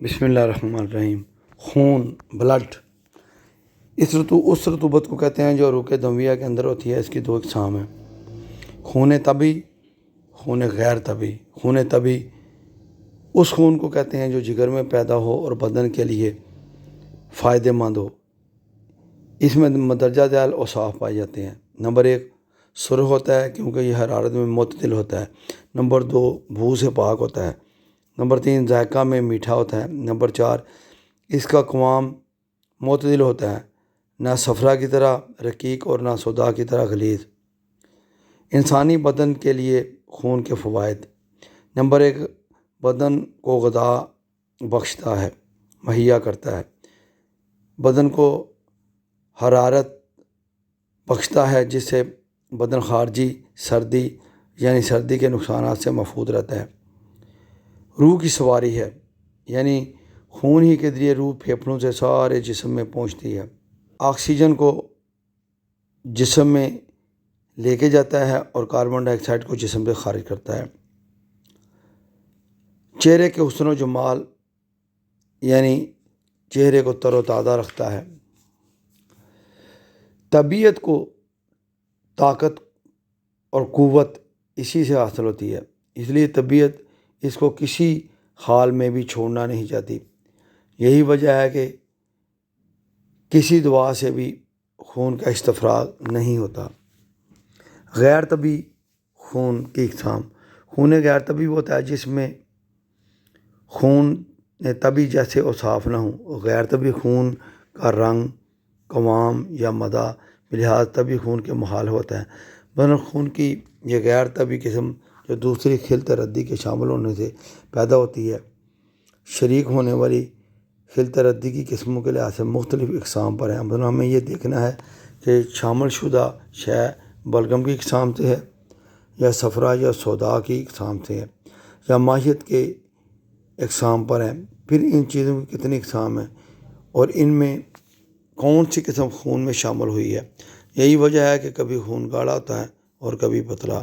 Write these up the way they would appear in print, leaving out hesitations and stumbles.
بسم اللہ الرحمن الرحیم۔ خون، بلڈ، اس رطوبت کو کہتے ہیں جو روکے دمویہ کے اندر ہوتی ہے۔ اس کی دو اقسام ہیں، خون طبی، خون غیر طبی۔ خون طبی اس خون کو کہتے ہیں جو جگر میں پیدا ہو اور بدن کے لیے فائدہ مند ہو۔ اس میں مندرجہ ذیل اوصاف پائے جاتے ہیں۔ نمبر 1، سرخ ہوتا ہے کیونکہ یہ حرارت میں معتدل ہوتا ہے۔ نمبر 2، بو سے پاک ہوتا ہے۔ نمبر 3، ذائقہ میں میٹھا ہوتا ہے۔ نمبر 4، اس کا قوام معتدل ہوتا ہے، نہ صفرا کی طرح رقیق اور نہ سودا کی طرح غلیظ۔ انسانی بدن کے لیے خون کے فوائد۔ نمبر 1، بدن کو غذا بخشتا ہے، مہیا کرتا ہے۔ بدن کو حرارت بخشتا ہے جس سے بدن خارجی سردی کے نقصانات سے محفوظ رہتا ہے۔ روح کی سواری ہے، یعنی خون ہی کے ذریعے روح پھیپھڑوں سے سارے جسم میں پہنچتی ہے، آکسیجن کو جسم میں لے کے جاتا ہے اور کاربن ڈائی آکسائڈ کو جسم سے خارج کرتا ہے۔ چہرے کے حسن و جمال، یعنی چہرے کو تر و تازہ رکھتا ہے۔ طبیعت کو طاقت اور قوت اسی سے حاصل ہوتی ہے، اس لیے طبیعت اس کو کسی حال میں بھی چھوڑنا نہیں چاہتی۔ یہی وجہ ہے کہ کسی دوا سے بھی خون کا استفراغ نہیں ہوتا۔ غیر طبی خون کی اقسام۔ خون غیر طبی ہوتا ہے جس میں خون طبی جیسے اوصاف نہ ہوں۔ غیر طبی خون کا رنگ، قوام یا مدہ بلحاظ طبی خون کے محال ہوتا ہے۔ مثلاً خون کی یہ غیر طبی قسم جو دوسری خلط ردی کے شامل ہونے سے پیدا ہوتی ہے، شریک ہونے والی خلط ردی کی قسموں کے لحاظ سے مختلف اقسام پر ہیں۔ مثلاً ہمیں یہ دیکھنا ہے کہ شامل شدہ شے بلغم کی اقسام سے ہے، یا صفرا یا سودا کی اقسام سے ہے، یا ماہیت کے اقسام پر ہیں۔ پھر ان چیزوں کی کتنی اقسام ہیں اور ان میں کون سی قسم خون میں شامل ہوئی ہے۔ یہی وجہ ہے کہ کبھی خون گاڑھا ہوتا ہے اور کبھی پتلا،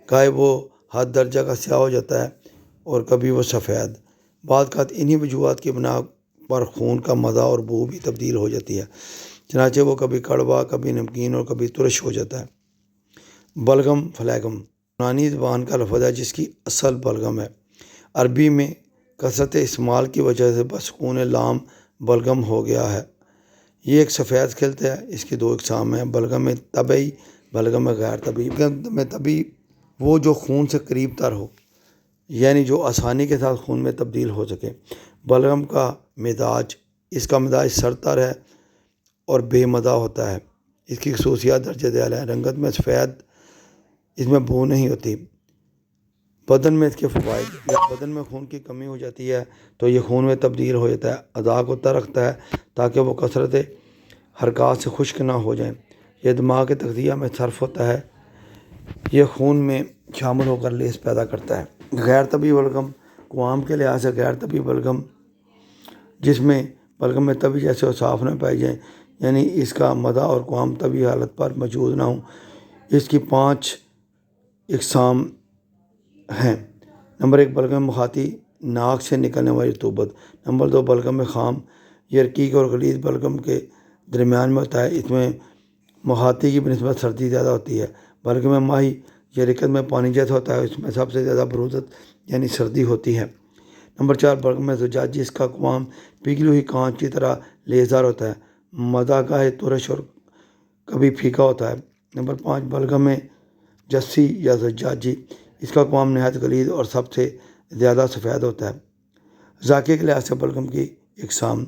گائے وہ حد درجہ کا سیاہ ہو جاتا ہے اور کبھی وہ سفید۔ بعض اوقات انہی وجوہات کی بنا پر خون کا مزہ اور بو بھی تبدیل ہو جاتی ہے، چنانچہ وہ کبھی کڑوا، کبھی نمکین اور کبھی ترش ہو جاتا ہے۔ بلغم، فلیگم یونانی زبان کا لفظ ہے جس کی اصل بلغم ہے۔ عربی میں کثرت استعمال کی وجہ سے بسکون لام بلغم ہو گیا ہے۔ یہ ایک سفید خلط ہے۔ اس کی دو اقسام ہیں، بلغم طبعی، بلغم غیر طبعی۔ بلغم طبعی وہ جو خون سے قریب تر ہو، یعنی جو آسانی کے ساتھ خون میں تبدیل ہو سکے۔ بلغم کا مزاج، اس کا مزاج سرد تر ہے اور بے مزہ ہوتا ہے۔ اس کی خصوصیات درجہ ذیل ہے۔ رنگت میں سفید، اس میں بو نہیں ہوتی۔ بدن میں اس کے فوائد، جب بدن میں خون کی کمی ہو جاتی ہے تو یہ خون میں تبدیل ہو جاتا ہے، اعضاء کو تر رکھتا ہے تاکہ وہ کثرت حرکات سے خشک نہ ہو جائیں۔ یہ دماغ کے تغذیہ میں صرف ہوتا ہے، یہ خون میں شامل ہو کر لیس پیدا کرتا ہے۔ غیر طبی بلغم، قوام کے لحاظ سے غیر طبی بلغم جس میں بلغم میں طبی جیسے اوصاف نہ پائے جائیں، یعنی اس کا مدہ اور قوام طبی حالت پر موجود نہ ہوں۔ اس کی 5 اقسام ہیں۔ نمبر 1، بلغم مخاطی، ناک سے نکلنے والی رطوبت۔ نمبر 2، بلغم خام، یہ رقیق اور غلیظ بلغم کے درمیان میں ہوتا ہے، اس میں مخاطی کی بنسبت سردی زیادہ ہوتی ہے۔ بلغم ماہی، یہ رقت میں پانی جیسا ہوتا ہے، اس میں سب سے زیادہ برودت یعنی سردی ہوتی ہے۔ نمبر 4، بلغم زجاجی، اس کا قوام پگھلی ہوئی کانچ کی طرح لیسدار ہوتا ہے، مزہ گاہے ترش اور کبھی پھیکا ہوتا ہے۔ نمبر 5، بلغم جسی یا زجاجی، اس کا قوام نہایت غلیظ اور سب سے زیادہ سفید ہوتا ہے۔ ذائقے کے لحاظ سے بلغم کی اقسام۔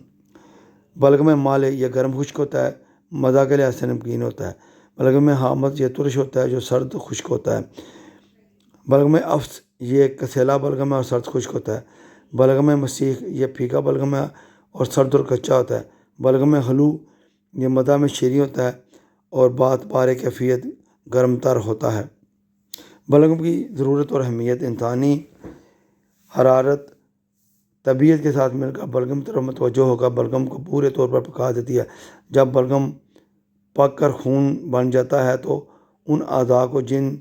بلغم مالح، یہ گرم خشک ہوتا ہے، مزہ کے لحاظ سے نمکین ہوتا ہے۔ بلغم حامض، یہ ترش ہوتا ہے جو سرد خشک ہوتا ہے۔ بلغم افس، یہ ایک کسیلا بلغم ہے اور سرد خشک ہوتا ہے۔ بلغم مسیخ، یہ پھیکا بلغم ہے اور سرد اور کچا ہوتا ہے۔ بلغم خلو، یہ مزہ میں شیریں ہوتا ہے اور بات بار کیفیت گرم تر ہوتا ہے۔ بلغم کی ضرورت اور اہمیت۔ انسانی حرارت طبیعت کے ساتھ مل کر بلغم طرف متوجہ ہو کر بلغم کو پورے طور پر پکا دیتی ہے۔ جب بلغم پک کر خون بن جاتا ہے تو ان اعضاء کو جن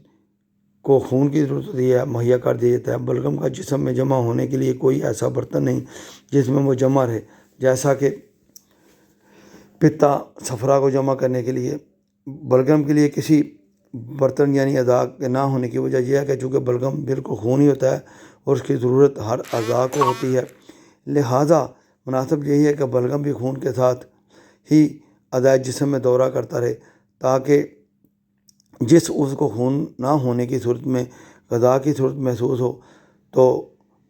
کو خون کی ضرورت ہوتی ہے مہیا کر دیا جاتا ہے۔ بلغم کا جسم میں جمع ہونے کے لیے کوئی ایسا برتن نہیں جس میں وہ جمع رہے، جیسا کہ پتا صفرا کو جمع کرنے کے لیے بلغم کے لیے کسی برتن یعنی اعضاء کے نہ ہونے کی وجہ یہ ہے کہ چونکہ بلغم بالکل خون ہی ہوتا ہے اور اس کی ضرورت ہر اعضاء کو ہوتی ہے، لہٰذا مناسب یہی ہے کہ بلغم بھی خون کے ساتھ ہی اعضاء جسم میں دورہ کرتا رہے، تاکہ جس عضو کو خون نہ ہونے کی صورت میں غذا کی صورت محسوس ہو تو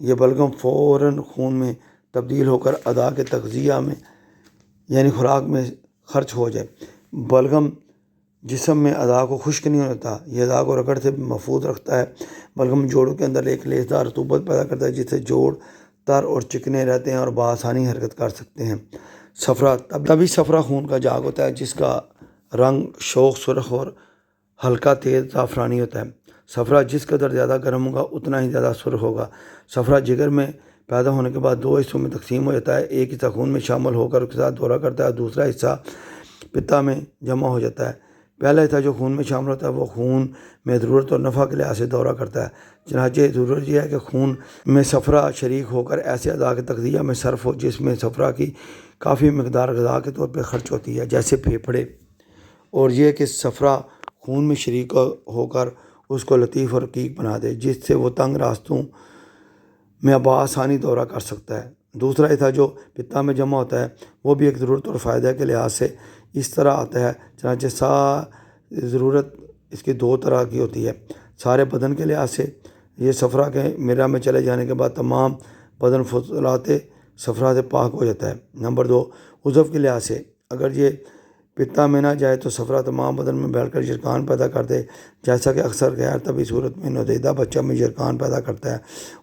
یہ بلغم فوراً خون میں تبدیل ہو کر اعضاء کے تغذیہ میں یعنی خوراک میں خرچ ہو جائے۔ بلغم جسم میں اعضاء کو خشک نہیں ہوتا، یہ اعضاء کو رگڑ سے محفوظ رکھتا ہے۔ بلغم جوڑوں کے اندر ایک لیسدار رطوبت پیدا کرتا ہے جس سے جوڑ تر اور چکنے رہتے ہیں اور بآسانی حرکت کر سکتے ہیں۔ صفرا تبھی صفرا خون کا جاگ ہوتا ہے جس کا رنگ شوخ سرخ اور ہلکا تیز زعفرانی ہوتا ہے۔ صفرا جس قدر زیادہ گرم ہوگا اتنا ہی زیادہ سرخ ہوگا۔ صفرا جگر میں پیدا ہونے کے بعد 2 حصوں میں تقسیم ہو جاتا ہے، ایک حصہ خون میں شامل ہو کر اس کے ساتھ دورہ کرتا ہے، دوسرا حصہ پتا میں جمع ہو جاتا ہے۔ پہلا حصہ جو خون میں شامل ہوتا ہے وہ خون میں ضرورت اور نفع کے لحاظ سے دورہ کرتا ہے، چنانچہ ضرورت یہ ہے کہ خون میں صفرا شریک ہو کر ایسے اعضاء کے تغذیہ میں صرف ہو جس میں صفرا کی کافی مقدار غذا کے طور پہ خرچ ہوتی ہے، جیسے پھیپھڑے، اور یہ کہ صفرا خون میں شریک ہو کر اس کو لطیف اور رقیق بنا دے جس سے وہ تنگ راستوں میں بآسانی دورہ کر سکتا ہے۔ دوسرا حصہ جو پتا میں جمع ہوتا ہے وہ بھی ایک ضرورت اور فائدہ کے لحاظ سے اس طرح آتا ہے، چنانچہ ضرورت اس کی 2 طرح کی ہوتی ہے۔ سارے بدن کے لحاظ سے یہ صفرا کے مرہ میں چلے جانے کے بعد تمام بدن فضلات صفرا سے پاک ہو جاتا ہے۔ نمبر 2، عضو کے لحاظ سے اگر یہ پتا میں نہ جائے تو صفرا تمام بدن میں پھیل کر جرکان پیدا کر دے، جیسا کہ اکثر غیر طبی صورت میں نوزائیدہ بچہ میں جرکان پیدا کرتا ہے۔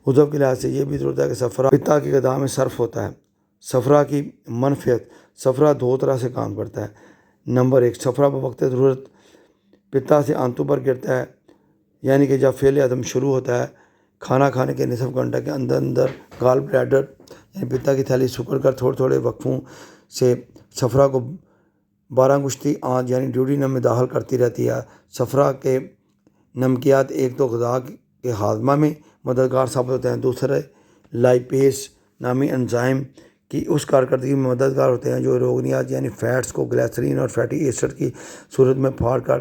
عضو کے لحاظ سے یہ بھی ضرورت ہے کہ صفرا پتا کی غذا میں صرف ہوتا ہے۔ صفرا کی منفعت، صفرا 2 طرح سے کام کرتا ہے۔ نمبر 1، صفرا بوقت ضرورت پتا سے آنتوں پر گرتا ہے، یعنی کہ جب فعل ہضم شروع ہوتا ہے کھانا کھانے کے نصف گھنٹے کے اندر گال بلیڈر یعنی پتا کی تھیلی سکڑ کر تھوڑے تھوڑے وقفوں سے صفرا کو 12 گشتی آنت یعنی ڈیوڈینم میں داخل کرتی رہتی ہے۔ صفرا کے نمکیات ایک تو غذا کے ہاضمہ میں مددگار ثابت ہوتے ہیں، دوسرے لائپیز نامی انزائم کی اس کارکردگی میں مددگار ہوتے ہیں جو روغنیات یعنی فیٹس کو گلیسرین اور فیٹی ایسڈ کی صورت میں پھاڑ کر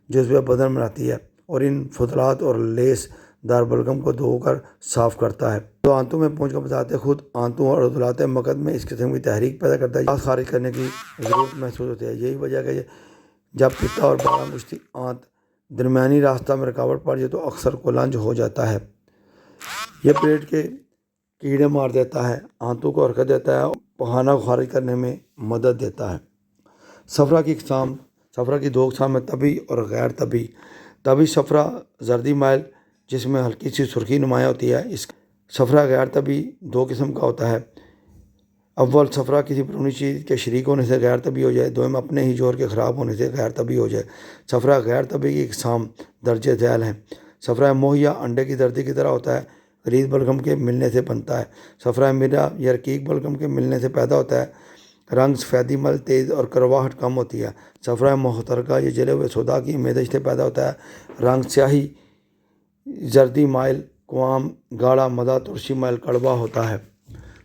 جزوِ بدن بناتی ہے اور ان فضلات اور لیس دار بلغم کو دھو کر صاف کرتا ہے، تو آنتوں میں پہنچ کر بذات خود آنتوں اور عضلات مقعد میں اس قسم کی تحریک پیدا کرتا ہے، گیس خارج کرنے کی ضرورت محسوس ہوتی ہے۔ یہی وجہ ہے کہ جب پتا اور 12 گشتی آنت درمیانی راستہ میں رکاوٹ پڑ جائے تو اکثر کولنج ہو جاتا ہے۔ یہ پیٹ کے کیڑے مار دیتا ہے، آنتوں کو حرکت دیتا ہے اور پخانہ کو خارج کرنے میں مدد دیتا ہے۔ صفرا کی اقسام، صفرا کی 2 اقسام ہیں، طبی اور غیر طبی۔ طبی صفرا زردی مائل جس میں ہلکی سی سرخی نمایاں ہوتی ہے، اس صفرا غیر طبی 2 قسم کا ہوتا ہے۔ اول، صفرا کسی بیرونی چیز کے شریک ہونے سے غیر طبی ہو جائے، دوم اپنے ہی جوہر کے خراب ہونے سے غیر طبی ہو جائے۔ صفرا غیر طبی کی اقسام درجہ ذیل ہیں۔ صفرا مہیا انڈے کی زردی کی طرح ہوتا ہے، غلیظ بلغم کے ملنے سے بنتا ہے۔ صفرا مرہ یا رقیق بلغم کے ملنے سے پیدا ہوتا ہے، رنگ سفیدی مل تیز اور کرواہٹ کم ہوتی ہے۔ صفرا محترقہ یا جلے ہوئے سودا کی آمیزش سے پیدا ہوتا ہے، رنگ سیاہی زردی مائل قوام گاڑھا مدہ ترشی مائل کڑوا ہوتا ہے۔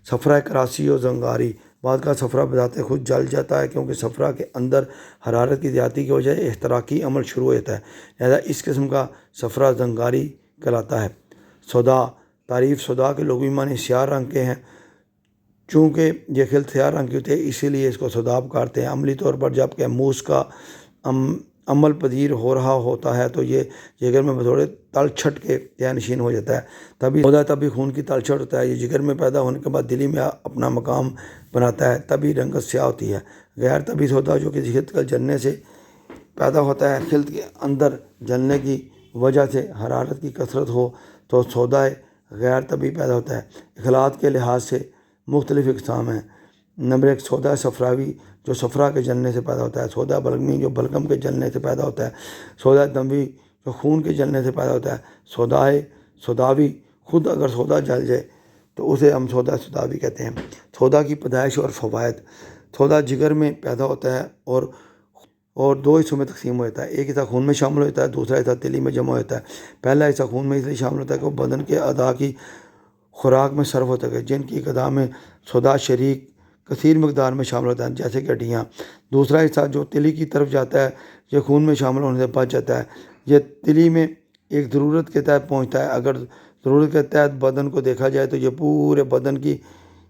صفرا کراسی و زنگاری، بعد کا صفرا بذات خود جل جاتا ہے کیونکہ صفرا کے اندر حرارت کی زیادتی کی وجہ سے احتراقی عمل شروع ہو جاتا ہے، لہذا اس قسم کا صفرا زنگاری کہلاتا ہے۔ سودا، تعریف سودا کے لغوی معنی سیاہ رنگ کے ہیں، چونکہ یہ خلط سیاہ رنگ کی ہوتی ہے اسی لیے اس کو سوداب کہتے ہیں۔ عملی طور پر جب کہ موس کا عمل پذیر ہو رہا ہوتا ہے تو یہ جگر میں بطور تل چھٹ کے نشین ہو جاتا ہے۔ تبھی سودا تبھی خون کی تل چھٹ ہوتا ہے، یہ جگر میں پیدا ہونے کے بعد دلی میں اپنا مقام بناتا ہے، تبھی رنگت سیاہ ہوتی ہے۔ غیر طبی سودا جو کسی خلط کا جلنے سے پیدا ہوتا ہے، خلط کے اندر جلنے کی وجہ سے حرارت کی کثرت ہو تو سودا غیر طبی پیدا ہوتا ہے۔ اخلاط کے لحاظ سے مختلف اقسام ہیں۔ نمبر 1، سودا صفراوی جو صفرا کے جلنے سے پیدا ہوتا ہے، سودا بلغمی جو بلغم کے جلنے سے پیدا ہوتا ہے، سودا دموی جو خون کے جلنے سے پیدا ہوتا ہے، سوداوی خود اگر سودا جل جائے تو اسے ہم سوداوی کہتے ہیں۔ سودا کی پیدائش اور فوائد، سودا جگر میں پیدا ہوتا ہے اور اور دو حصوں میں تقسیم ہو جاتا ہے. ایک حصہ خون میں شامل ہوتا ہے, دوسرا حصہ تلی میں جمع ہوتا ہے. پہلا حصہ خون میں اس لیے شامل ہوتا ہے کہ وہ بدن کے اعضاء کی خوراک میں صرف ہوتا ہے جن کی غذا میں سودا شریک کثیر مقدار میں شامل ہوتا ہے, جیسے کہ ہڈیاں. دوسرا حصہ جو تلی کی طرف جاتا ہے یہ خون میں شامل ہونے سے بچ جاتا ہے. یہ تلی میں ایک ضرورت کے تحت پہنچتا ہے. اگر ضرورت کے تحت بدن کو دیکھا جائے تو یہ پورے بدن کی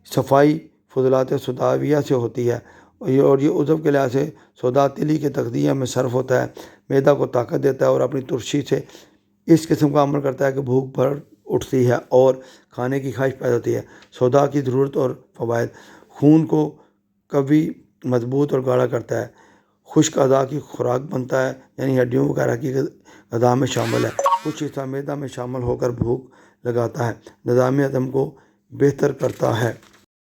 صفائی فضلات سوداویہ سے ہوتی ہے, اور یہ عضو کے لحاظ سے سودا تلی کے تغذیہ میں صرف ہوتا ہے. معدہ کو طاقت دیتا ہے اور اپنی ترشی سے اس قسم کا عمل کرتا ہے کہ بھوک بھر اٹھتی ہے اور کھانے کی خواہش پیدا ہوتی ہے. سودا کی ضرورت اور فوائد: خون کو قوی, مضبوط اور گاڑھا کرتا ہے. خشک اعضاء کی خوراک بنتا ہے, یعنی ہڈیوں وغیرہ کی غذا میں شامل ہے. کچھ حصہ معدہ میں شامل ہو کر بھوک لگاتا ہے. نظام ہضم کو بہتر کرتا ہے.